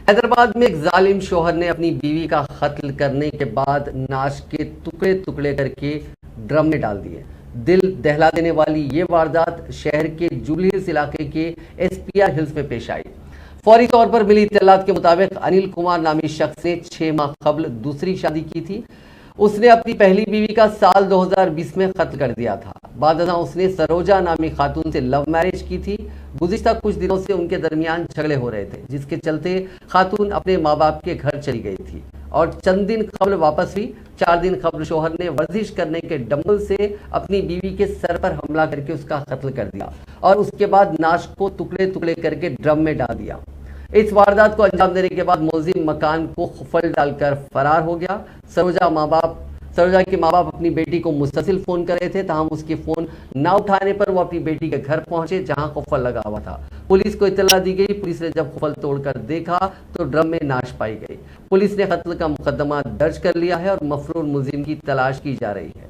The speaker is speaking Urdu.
حیدرآباد میں ایک ظالم شوہر نے اپنی بیوی کا قتل کرنے کے بعد ناش کے ٹکڑے ٹکڑے کر کے ڈرم میں ڈال دیے۔ دل دہلا دینے والی یہ واردات شہر کے جوبلی ہلز علاقے کے ایس پی آر ہلز میں پیش آئی۔ فوری طور پر ملی اطلاعات کے مطابق انل کمار نامی شخص نے 6 ماہ قبل دوسری شادی کی تھی۔ اس نے اپنی پہلی بیوی کا سال 2020 میں قتل کر دیا تھا۔ بعد ازاں اس نے سروجا نامی خاتون سے لو میرج کی تھی۔ گزشتہ کچھ دنوں سے ان کے درمیان جھگڑے ہو رہے تھے، جس کے چلتے خاتون اپنے ماں باپ کے گھر چلی گئی تھی اور چند دن قبل واپس ہوئی۔ 4 دن قبل شوہر نے ورزش کرنے کے ڈمبل سے اپنی بیوی کے سر پر حملہ کر کے اس کا قتل کر دیا اور اس کے بعد ناش کو ٹکڑے ٹکڑے کر کے ڈرم میں ڈال دیا۔ اس واردات کو انجام دینے کے بعد ملزم مکان کو قفل ڈال کر فرار ہو گیا۔ سروجا کے ماں باپ اپنی بیٹی کو مسلسل فون کر رہے تھے، تاہم اس کے فون نہ اٹھانے پر وہ اپنی بیٹی کے گھر پہنچے جہاں قفل لگا ہوا تھا۔ پولیس کو اطلاع دی گئی۔ پولیس نے جب قفل توڑ کر دیکھا تو ڈرم میں ناش پائی گئی۔ پولیس نے قتل کا مقدمہ درج کر لیا ہے اور مفرور ملزم کی تلاش کی جا رہی ہے۔